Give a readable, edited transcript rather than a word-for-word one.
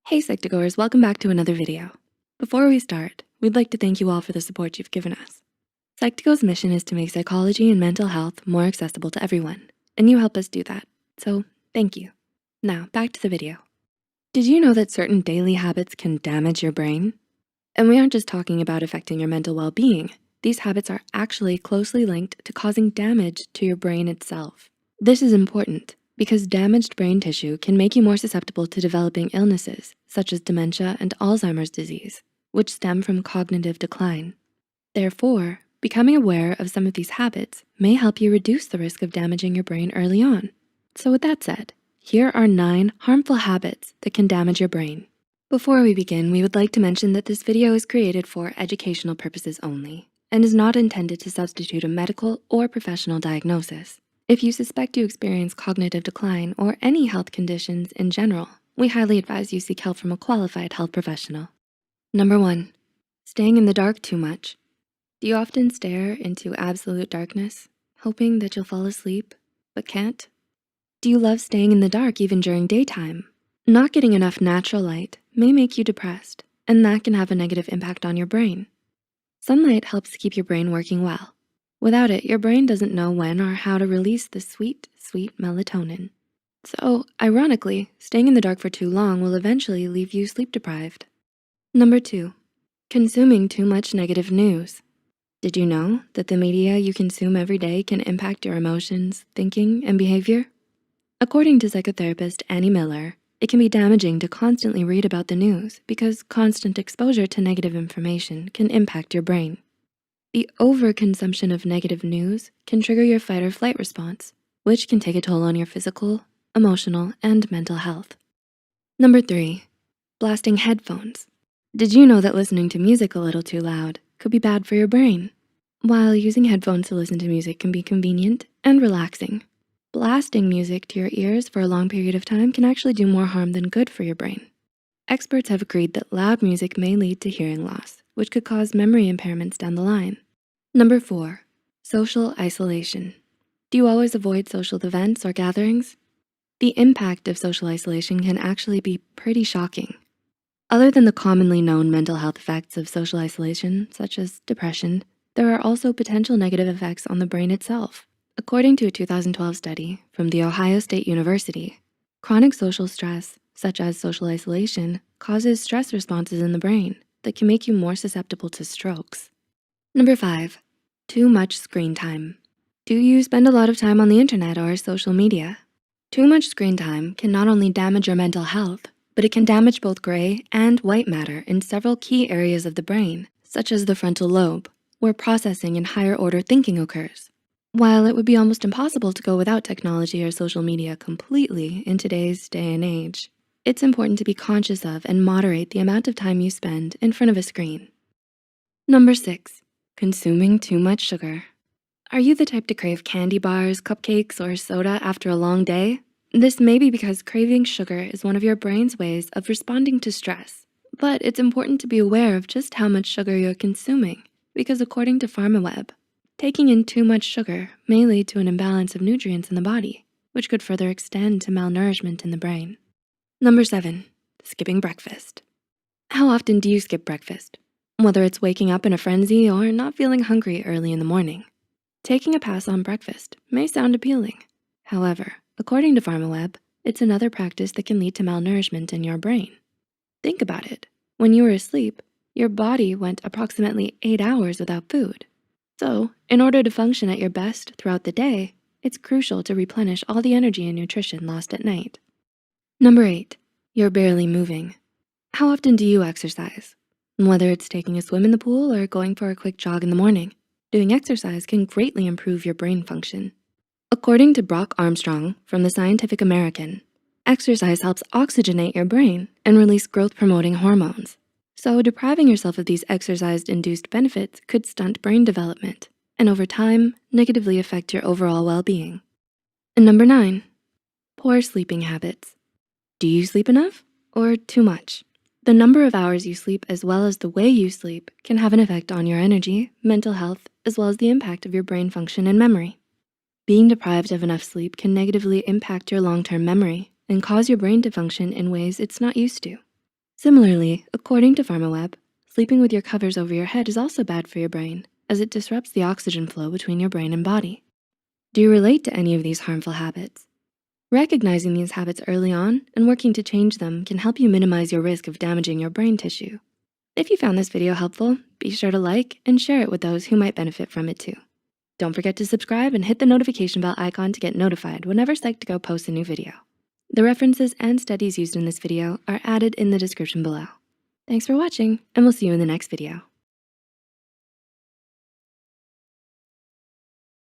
Hey Psych2Goers, welcome back to another video. Before we start, we'd like to thank you all for the support you've given us. Psych2Go's mission is to make psychology and mental health more accessible to everyone, and you help us do that, so thank you. Now, back to the video. Did you know that certain daily habits can damage your brain? And we aren't just talking about affecting your mental well-being. These habits are actually closely linked to causing damage to your brain itself. This is important because damaged brain tissue can make you more susceptible to developing illnesses such as dementia and Alzheimer's disease, which stem from cognitive decline. Therefore, becoming aware of some of these habits may help you reduce the risk of damaging your brain early on. So with that said, here are 9 harmful habits that can damage your brain. Before we begin, we would like to mention that this video is created for educational purposes only and is not intended to substitute a medical or professional diagnosis. If you suspect you experience cognitive decline or any health conditions in general, we highly advise you seek help from a qualified health professional. Number 1, staying in the dark too much. Do you often stare into absolute darkness, hoping that you'll fall asleep, but can't? Do you love staying in the dark even during daytime? Not getting enough natural light may make you depressed, and that can have a negative impact on your brain. Sunlight helps keep your brain working well. Without it, your brain doesn't know when or how to release the sweet, sweet melatonin. So, ironically, staying in the dark for too long will eventually leave you sleep deprived. Number 2, consuming too much negative news. Did you know that the media you consume every day can impact your emotions, thinking, and behavior? According to psychotherapist Annie Miller, it can be damaging to constantly read about the news because constant exposure to negative information can impact your brain. The overconsumption of negative news can trigger your fight or flight response, which can take a toll on your physical, emotional, and mental health. Number 3, blasting headphones. Did you know that listening to music a little too loud could be bad for your brain? While using headphones to listen to music can be convenient and relaxing, blasting music to your ears for a long period of time can actually do more harm than good for your brain. Experts have agreed that loud music may lead to hearing loss, which could cause memory impairments down the line. Number 4, social isolation. Do you always avoid social events or gatherings? The impact of social isolation can actually be pretty shocking. Other than the commonly known mental health effects of social isolation, such as depression, there are also potential negative effects on the brain itself. According to a 2012 study from The Ohio State University, chronic social stress, such as social isolation, causes stress responses in the brain that can make you more susceptible to strokes. Number 5, too much screen time. Do you spend a lot of time on the internet or social media? Too much screen time can not only damage your mental health, but it can damage both gray and white matter in several key areas of the brain, such as the frontal lobe, where processing and higher order thinking occurs. While it would be almost impossible to go without technology or social media completely in today's day and age, it's important to be conscious of and moderate the amount of time you spend in front of a screen. Number 6, consuming too much sugar. Are you the type to crave candy bars, cupcakes, or soda after a long day? This may be because craving sugar is one of your brain's ways of responding to stress, but it's important to be aware of just how much sugar you're consuming because according to PharmaWeb, taking in too much sugar may lead to an imbalance of nutrients in the body, which could further extend to malnourishment in the brain. Number 7, skipping breakfast. How often do you skip breakfast? Whether it's waking up in a frenzy or not feeling hungry early in the morning. Taking a pass on breakfast may sound appealing. However, according to PharmaWeb, it's another practice that can lead to malnourishment in your brain. Think about it. When you were asleep, your body went approximately 8 hours without food. So, in order to function at your best throughout the day, it's crucial to replenish all the energy and nutrition lost at night. Number 8, you're barely moving. How often do you exercise? Whether it's taking a swim in the pool or going for a quick jog in the morning, doing exercise can greatly improve your brain function. According to Brock Armstrong from the Scientific American, exercise helps oxygenate your brain and release growth-promoting hormones. So depriving yourself of these exercise-induced benefits could stunt brain development and over time, negatively affect your overall well-being. And number 9, poor sleeping habits. Do you sleep enough or too much? The number of hours you sleep as well as the way you sleep can have an effect on your energy, mental health, as well as the impact of your brain function and memory. Being deprived of enough sleep can negatively impact your long-term memory and cause your brain to function in ways it's not used to. Similarly, according to PharmaWeb, sleeping with your covers over your head is also bad for your brain, as it disrupts the oxygen flow between your brain and body. Do you relate to any of these harmful habits? Recognizing these habits early on and working to change them can help you minimize your risk of damaging your brain tissue. If you found this video helpful, be sure to like and share it with those who might benefit from it too. Don't forget to subscribe and hit the notification bell icon to get notified whenever Psych2Go posts a new video. The references and studies used in this video are added in the description below. Thanks for watching, and we'll see you in the next video.